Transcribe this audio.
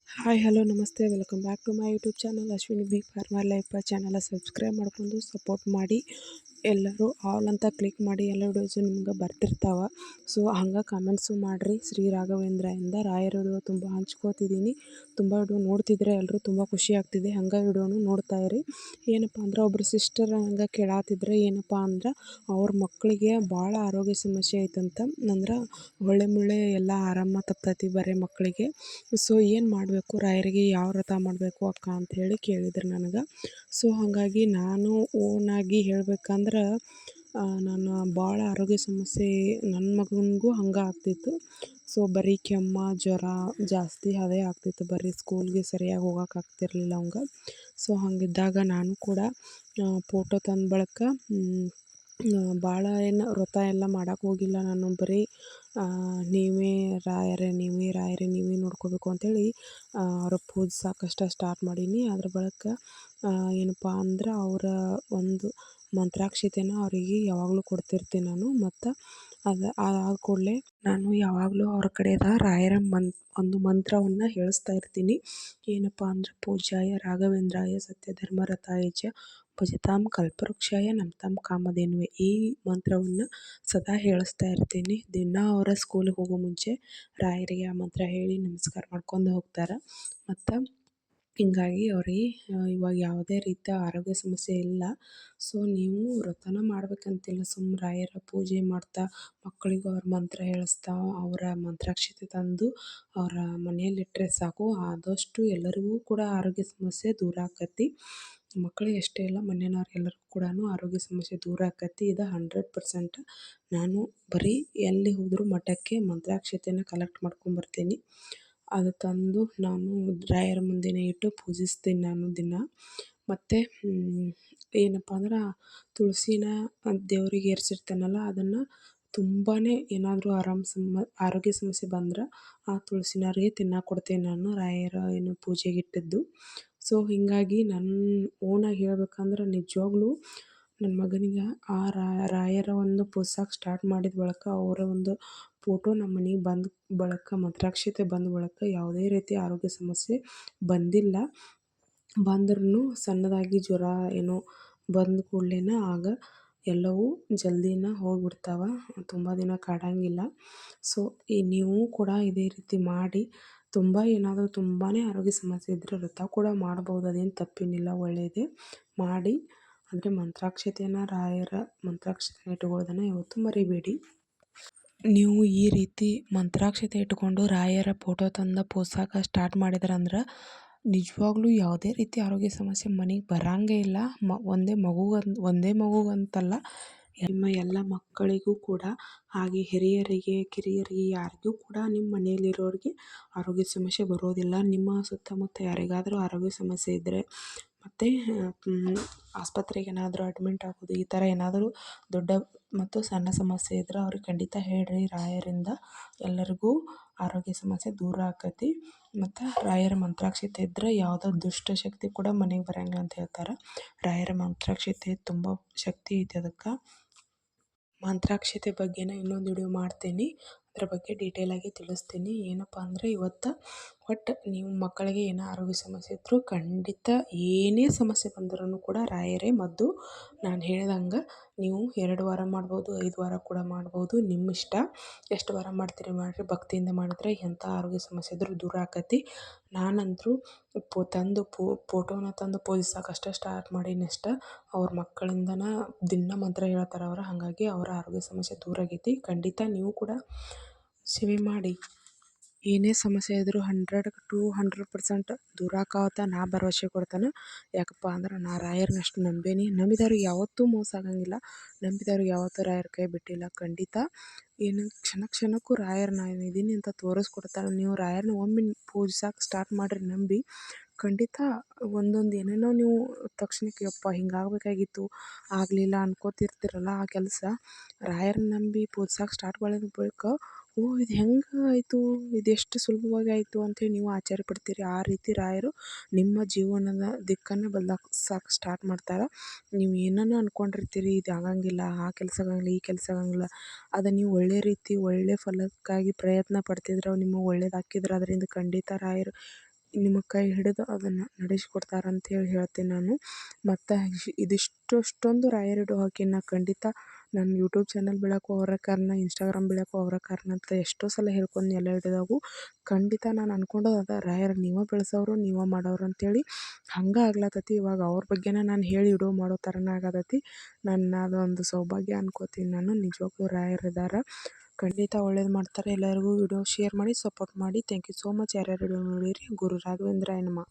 Hi hello namaste welcome back to my YouTube channel Ashwini B farmer life channel subscribe ಮಾಡ್ಕೊಂಡು support ಮಾಡಿ. ಎಲ್ಲರೂ all ಅಂತ click ಮಾಡಿ, ಎಲ್ಲ ವಿಡಿಯೋಸು ನಿಮ್ಗೆ ಬರ್ತಿರ್ತಾವೆ. ಸೊ ಹಂಗೆ ಕಮೆಂಟ್ಸು ಮಾಡಿರಿ. ಶ್ರೀ ರಾಘವೇಂದ್ರಯಿಂದ ರಾಯರ ವಿಡಿಯೋ ತುಂಬ ಹಂಚ್ಕೋತಿದ್ದೀನಿ. ತುಂಬ ವಿಡಿಯೋ ನೋಡ್ತಿದ್ರೆ ಎಲ್ಲರೂ ತುಂಬ ಖುಷಿ ಆಗ್ತಿದೆ. ಹಂಗೆ ವಿಡಿಯೋನು ನೋಡ್ತಾ ಇರಿ. ಏನಪ್ಪ ಅಂದ್ರೆ ಒಬ್ಬರು ಸಿಸ್ಟರ್ ಹಂಗೆ ಕೇಳಾತಿದ್ರೆ, ಏನಪ್ಪ ಅಂದ್ರೆ ಅವ್ರ ಮಕ್ಕಳಿಗೆ ಭಾಳ ಆರೋಗ್ಯ ಸಮಸ್ಯೆ ಐತಂತ. ಅಂದ್ರೆ ಹೊಳ್ಳೆ ಮುಳ್ಳೆ ಎಲ್ಲ ಆರಾಮ ತಪ್ತೈತಿ ಬರೀ ಮಕ್ಕಳಿಗೆ. ಸೊ ಏನು ಮಾಡಬೇಕು, ರಾಯರಿಗೆ ಯಾವ ವ್ರತ ಮಾಡಬೇಕು ಅಕ್ಕ ಅಂಥೇಳಿ ಕೇಳಿದ್ರು ನನಗೆ. ಸೊ ಹಾಗಾಗಿ ನಾನು ಓನಾಗಿ ಹೇಳ್ಬೇಕಂದ್ರೆ, ನಾನು ಭಾಳ ಆರೋಗ್ಯ ಸಮಸ್ಯೆ ನನ್ನ ಮಗನಿಗೂ ಹಂಗೆ ಆಗ್ತಿತ್ತು. ಸೊ ಬರೀ ಕೆಮ್ಮು ಜ್ವರ ಜಾಸ್ತಿ ಅದೇ ಆಗ್ತಿತ್ತು. ಬರೀ ಸ್ಕೂಲ್ಗೆ ಸರಿಯಾಗಿ ಹೋಗೋಕೆ ಆಗ್ತಿರ್ಲಿಲ್ಲ ಅವಂಗೆ. ಸೊ ಹಂಗಿದ್ದಾಗ ನಾನು ಕೂಡ ಫೋಟೋ ತಂದ ಬಳಿಕ ಭಾಳ ಏನು ವ್ರತ ಎಲ್ಲ ಮಾಡೋಕೆ ಹೋಗಿಲ್ಲ. ನಾನು ಬರೀ ನೀವೇ ರಾಯರೇ ನೀವೇ ರಾಯರೇ ನೀವೇ ನೋಡ್ಕೋಬೇಕು ಅಂಥೇಳಿ ಅವ್ರ ಪೂಜಿಸೋಕಷ್ಟೇ ಸ್ಟಾರ್ಟ್ ಮಾಡೀನಿ. ಅದ್ರ ಬಳಿಕ ಏನಪ್ಪ ಅಂದ್ರೆ ಅವರ ಒಂದು ಮಂತ್ರಾಕ್ಷತೆನ ಅವರಿಗೆ ಯಾವಾಗಲೂ ಕೊಡ್ತಿರ್ತೀನಿ ನಾನು. ಮತ್ತು ಅದು ಆದ ಕೂಡಲೇ ನಾನು ಯಾವಾಗಲೂ ಅವ್ರ ಕಡೆದ ರಾಯರ ಒಂದು ಮಂತ್ರವನ್ನು ಹೇಳಿಸ್ತಾ ಇರ್ತೀನಿ. ಏನಪ್ಪ ಅಂದ್ರೆ ಪೂಜ್ಯಾಯ ರಾಘವೇಂದ್ರಾಯ ಸತ್ಯಧರ್ಮರತಾಯ ಚ ಭಜತಾಂ ಕಲ್ಪವೃಕ್ಷಾಯ ನಮತಾಂ ಕಾಮಧೇನುವೆ, ಈ ಮಂತ್ರವನ್ನು ಸದಾ ಹೇಳಿಸ್ತಾ ಇರ್ತೀನಿ. ದಿನ ಅವರ ಸ್ಕೂಲಿಗೆ ಹೋಗೋ ಮುಂಚೆ ರಾಯರಿಗೆ ಆ ಮಂತ್ರ ಹೇಳಿ ನಮಸ್ಕಾರ ಮಾಡ್ಕೊಂಡು ಹೋಗ್ತಾರೆ. ಮತ್ತು ಹೀಗಾಗಿ ಅವ್ರಿಗೆ ಇವಾಗ ಯಾವುದೇ ರೀತಿಯ ಆರೋಗ್ಯ ಸಮಸ್ಯೆ ಇಲ್ಲ. ಸೊ ನೀವು ವ್ರತನ ಮಾಡ್ಬೇಕಂತಿಲ್ಲ, ಸುಮ್ಮನೆ ರಾಯರ ಪೂಜೆ ಮಾಡ್ತಾ ಮಕ್ಕಳಿಗೂ ಅವ್ರ ಮಂತ್ರ ಹೇಳಿಸ್ತಾ ಅವರ ಮಂತ್ರಾಕ್ಷತೆ ತಂದು ಅವರ ಮನೆಯಲ್ಲಿಟ್ಟರೆ ಸಾಕು. ಆದಷ್ಟು ಎಲ್ಲರಿಗೂ ಕೂಡ ಆರೋಗ್ಯ ಸಮಸ್ಯೆ ದೂರ ಆಕತಿ. ಮಕ್ಕಳಿಗೆ ಅಷ್ಟೇ ಇಲ್ಲ, ಮನೆಯವ್ರಿಗೆಲ್ಲರಿಗೂ ಕೂಡ ಆರೋಗ್ಯ ಸಮಸ್ಯೆ ದೂರ ಆಕತಿ. ಇದು 100%. ನಾನು ಬರೀ ಎಲ್ಲಿ ಹೋದರೂ ಮಠಕ್ಕೆ ಮಂತ್ರಾಕ್ಷತೆಯನ್ನು ಕಲೆಕ್ಟ್ ಮಾಡ್ಕೊಂಬರ್ತೀನಿ. ಅದು ತಂದು ನಾನು ರಾಯರ ಮುಂದೆನೇ ಇಟ್ಟು ಪೂಜಿಸ್ತೀನಿ ನಾನು ದಿನ. ಮತ್ತು ಏನಪ್ಪ ಅಂದ್ರೆ ತುಳಸಿನ ದೇವ್ರಿಗೆ ಏರಿಸಿರ್ತೀನಲ್ಲ, ಅದನ್ನು ತುಂಬಾ ಏನಾದರೂ ಆರೋಗ್ಯ ಸಮಸ್ಯೆ ಬಂದ್ರೆ ಆ ತುಳಸಿನವ್ರಿಗೆ ತಿನ್ನೋಕೆ ಕೊಡ್ತೀನಿ ನಾನು, ರಾಯರ ಏನು ಪೂಜೆಗೆ ಇಟ್ಟಿದ್ದು. ಸೊ ಹೀಗಾಗಿ ನನ್ನ ಓನಾಗಿ ಹೇಳ್ಬೇಕಂದ್ರೆ ನಿಜವಾಗ್ಲೂ ನನ್ನ ಮಗನಿಗೆ ಆ ರಾಯರ ಒಂದು ಪೂಜ್ಸೋಕೆ ಸ್ಟಾರ್ಟ್ ಮಾಡಿದ ಬಳಿಕ ಅವರ ಒಂದು ಫೋಟೋ ನಮ್ಮ ಮನೆಗೆ ಬಂದ ಬಳಿಕ ಮಂತ್ರಾಕ್ಷತೆ ಬಂದ ಬಳಿಕ ಯಾವುದೇ ರೀತಿ ಆರೋಗ್ಯ ಸಮಸ್ಯೆ ಬಂದಿಲ್ಲ. ಬಂದ್ರೂ ಸಣ್ಣದಾಗಿ ಜ್ವರ ಏನೋ ಬಂದ ಕೂಡಲೇ ಆಗ ಎಲ್ಲವೂ ಜಲ್ದಿನ ಹೋಗಿಬಿಡ್ತಾವೆ, ತುಂಬ ದಿನ ಕಾಡಂಗಿಲ್ಲ. ಸೊ ನೀವು ಕೂಡ ಇದೇ ರೀತಿ ಮಾಡಿ. ತುಂಬ ಏನಾದರೂ ತುಂಬಾ ಆರೋಗ್ಯ ಸಮಸ್ಯೆ ಇದ್ದರೆ ವ್ರತ ಕೂಡ ಮಾಡ್ಬೋದು, ಅದೇನು ತಪ್ಪೇನಿಲ್ಲ, ಒಳ್ಳೆಯದೇ ಮಾಡಿ. ಅಂದರೆ ಮಂತ್ರಾಕ್ಷತೆಯನ್ನು ರಾಯರ ಮಂತ್ರಾಕ್ಷತೆ ಇಟ್ಕೊಳ್ಳೋದನ್ನು ಯಾವತ್ತೂ ಮರಿಬೇಡಿ. ನೀವು ಈ ರೀತಿ ಮಂತ್ರಾಕ್ಷತೆ ಇಟ್ಕೊಂಡು ರಾಯರ ಫೋಟೋ ತಂದು ಪೂಜ್ಸೋಕೆ ಸ್ಟಾರ್ಟ್ ಮಾಡಿದ್ರಂದ್ರೆ ನಿಜವಾಗ್ಲೂ ಯಾವುದೇ ರೀತಿ ಆರೋಗ್ಯ ಸಮಸ್ಯೆ ಮನೆಗೆ ಬರೋಂಗೇ ಇಲ್ಲ. ಒಂದೇ ಮಗುಗಂತಲ್ಲ, ನಿಮ್ಮ ಎಲ್ಲ ಮಕ್ಕಳಿಗೂ ಕೂಡ, ಹಾಗೆ ಹಿರಿಯರಿಗೆ ಕಿರಿಯರಿಗೆ ಯಾರಿಗೂ ಕೂಡ ನಿಮ್ಮ ಮನೆಯಲ್ಲಿರೋರಿಗೆ ಆರೋಗ್ಯ ಸಮಸ್ಯೆ ಬರೋದಿಲ್ಲ. ನಿಮ್ಮ ಸುತ್ತಮುತ್ತ ಯಾರಿಗಾದರೂ ಆರೋಗ್ಯ ಸಮಸ್ಯೆ ಇದ್ದರೆ ಮತ್ತು ಆಸ್ಪತ್ರೆಗೆ ಏನಾದರೂ ಅಡ್ಮಿಂಟ್ ಆಗೋದು, ಈ ಥರ ಏನಾದರೂ ದೊಡ್ಡ ಮತ್ತು ಸಣ್ಣ ಸಮಸ್ಯೆ ಇದ್ದರೆ ಅವ್ರಿಗೆ ಖಂಡಿತ ಹೇಳ್ರಿ. ರಾಯರಿಂದ ಎಲ್ಲರಿಗೂ ಆರೋಗ್ಯ ಸಮಸ್ಯೆ ದೂರ ಆಕತಿ. ಮತ್ತು ರಾಯರ ಮಂತ್ರಾಕ್ಷತೆ ಇದ್ದರೆ ಯಾವುದೋ ದುಷ್ಟಶಕ್ತಿ ಕೂಡ ಮನೆಗೆ ಬರೋಂಗಿಲ್ಲ ಅಂತ ಹೇಳ್ತಾರೆ. ರಾಯರ ಮಂತ್ರಾಕ್ಷತೆ ತುಂಬ ಶಕ್ತಿ ಐತೆ. ಅದಕ್ಕೆ ಮಂತ್ರಾಕ್ಷತೆ ಬಗ್ಗೆನ ಇನ್ನೊಂದು ವಿಡಿಯೋ ಮಾಡ್ತೀನಿ, ಅದ್ರ ಬಗ್ಗೆ ಡೀಟೇಲಾಗಿ ತಿಳಿಸ್ತೀನಿ. ಏನಪ್ಪ ಅಂದರೆ ಇವತ್ತು ಒಟ್ಟು ನೀವು ಮಕ್ಕಳಿಗೆ ಏನೋ ಆರೋಗ್ಯ ಸಮಸ್ಯೆ ಇದ್ದರೂ ಖಂಡಿತ ಏನೇ ಸಮಸ್ಯೆ ಬಂದ್ರೂ ಕೂಡ ರಾಯರೇ ಮದ್ದು. ನಾನು ಹೇಳ್ದಂಗೆ ನೀವು 2 ವಾರ ಮಾಡ್ಬೋದು, 5 ವಾರ ಕೂಡ ಮಾಡ್ಬೋದು, ನಿಮ್ಮ ಇಷ್ಟ. ಎಷ್ಟು ವಾರ ಮಾಡ್ತೀರಿ ಮಾಡಿರಿ, ಭಕ್ತಿಯಿಂದ ಮಾಡಿದ್ರೆ ಎಂಥ ಆರೋಗ್ಯ ಸಮಸ್ಯೆ ಇದ್ದರೂ ದೂರ ಆಕತಿ. ನಾನಂತರೂ ಫೋಟೋನ ತಂದು ಪೂಜಿಸೋಕಷ್ಟೇ ಸ್ಟಾರ್ಟ್ ಮಾಡೀನಿ ಅಷ್ಟೇ. ಅವ್ರ ಮಕ್ಕಳಿಂದನೇ ದಿನ ಮಂತ್ರ ಹೇಳ್ತಾರೆ ಅವ್ರು, ಹಾಗಾಗಿ ಅವರ ಆರೋಗ್ಯ ಸಮಸ್ಯೆ ದೂರ ಆಗೈತಿ. ಖಂಡಿತ ನೀವು ಕೂಡ ಸೇವೆ ಮಾಡಿ. ಏನೇ ಸಮಸ್ಯೆ ಇದ್ದರೂ 100 to 100% ದೂರ ಆಕಾವತ್ತ ನಾ ಭರವಸೆ ಕೊಡ್ತೇನೆ. ಯಾಕಪ್ಪ ಅಂದ್ರೆ ನಾ ರಾಯರನ್ನ ಅಷ್ಟು ನಂಬೇನಿ. ನಂಬಿದವ್ರಿಗೆ ಯಾವತ್ತೂ ಮೋಸ ಆಗಂಗಿಲ್ಲ, ನಂಬಿದವ್ರಿಗೆ ಯಾವತ್ತೂ ರಾಯರ ಕೈ ಬಿಟ್ಟಿಲ್ಲ. ಖಂಡಿತ ಏನು ಕ್ಷಣಕ್ಕೂ ರಾಯರು ನಾನು ಇದ್ದೀನಿ ಅಂತ ತೋರಿಸ್ಕೊಡ್ತಾರೆ. ನೀವು ರಾಯರನ್ನ ಒಮ್ಮೆ ಪೂಜಿಸೋಕೆ ಸ್ಟಾರ್ಟ್ ಮಾಡಿರಿ ನಂಬಿ, ಖಂಡಿತ ಒಂದೊಂದು ಏನೇನೋ ನೀವು ತಕ್ಷಣಕ್ಕೆ ಯಪ್ಪ ಹಿಂಗಾಗಬೇಕಾಗಿತ್ತು ಆಗಲಿಲ್ಲ ಅನ್ಕೋತಿರ್ತೀರಲ್ಲ, ಆ ಕೆಲಸ ರಾಯರನ್ನ ನಂಬಿ ಪೂಜಿಸೋಕೆ ಸ್ಟಾರ್ಟ್ ಮಾಡಿದ ಬಳಿಕ ಇದು ಹೆಂಗೆ ಆಯಿತು, ಇದೆಷ್ಟು ಸುಲಭವಾಗಿ ಆಯಿತು ಅಂಥೇಳಿ ನೀವು ಆಶ್ಚರ್ಯ ಪಡ್ತೀರಿ. ಆ ರೀತಿ ರಾಯರು ನಿಮ್ಮ ಜೀವನದ ದಿಕ್ಕನ್ನು ಬದಲಾಯಿಸೋಕೆ ಸ್ಟಾರ್ಟ್ ಮಾಡ್ತಾರೆ. ನೀವು ಏನನ್ನು ಅಂದ್ಕೊಂಡಿರ್ತೀರಿ, ಇದು ಆಗಂಗಿಲ್ಲ, ಆ ಕೆಲಸ ಆಗಂಗಿಲ್ಲ, ಈ ಕೆಲಸ ಆಗಂಗಿಲ್ಲ, ಅದು ನೀವು ಒಳ್ಳೆ ರೀತಿ ಒಳ್ಳೆ ಫಲಕ್ಕಾಗಿ ಪ್ರಯತ್ನ ಪಡ್ತಿದ್ರೆ ನಿಮಗೆ ಒಳ್ಳೇದು ಹಾಕಿದ್ರೆ ಅದರಿಂದ ಖಂಡಿತ ರಾಯರು ನಿಮಗೆ ಕೈ ಹಿಡಿದು ಅದನ್ನು ನಡೆಸ್ಕೊಡ್ತಾರೆ ಅಂತೇಳಿ ಹೇಳ್ತೀನಿ ನಾನು. ಮತ್ತು ಇದಿಷ್ಟೊಂದು ರಾಯರ ಹಿಡಿಯೋ ಹಾಕಿ ಖಂಡಿತ ನನ್ನ ಯೂಟ್ಯೂಬ್ ಚಾನಲ್ ಬೆಳೆಯೋಕ್ಕೂ ಅವರ ಕಾರಣ, ಇನ್ಸ್ಟಾಗ್ರಾಮ್ ಬೆಳೆಯೋಕ್ಕೂ ಅವರ ಕಾರಣ ಅಂತ ಎಷ್ಟೋ ಸಲ ಹೇಳ್ಕೊಂಡು ಎಲ್ಲ ಹಿಡಿದಾಗೂ ಖಂಡಿತ ನಾನು ಅನ್ಕೊಂಡೋದು ಅದ ರಾಯರು ನೀವೇ ಬೆಳೆಸೋರು ನೀವೇ ಮಾಡೋರು ಅಂತೇಳಿ ಹಂಗೆ ಆಗ್ಲತ್ತತಿ. ಇವಾಗ ಅವ್ರ ಬಗ್ಗೆನೇ ನಾನು ಹೇಳಿ ವಿಡಿಯೋ ಮಾಡೋ ಥರನೇ ಆಗತೈತಿ. ಅದೊಂದು ಸೌಭಾಗ್ಯ ಅನ್ಕೋತೀನಿ ನಾನು. ನಿಜವಾಗ್ಲೂ ರಾಯರು ಇದ್ದಾರೆ, ಖಂಡಿತ ಒಳ್ಳೇದು ಮಾಡ್ತಾರೆ. ಎಲ್ಲರಿಗೂ ವಿಡಿಯೋ ಶೇರ್ ಮಾಡಿ ಸಪೋರ್ಟ್ ಮಾಡಿ. Thank you so much. ಯಾರ್ಯಾರು ವಿಡಿಯೋ ನೋಡಿರಿ. ಗುರು ರಾಘವೇಂದ್ರ ನಮಃ.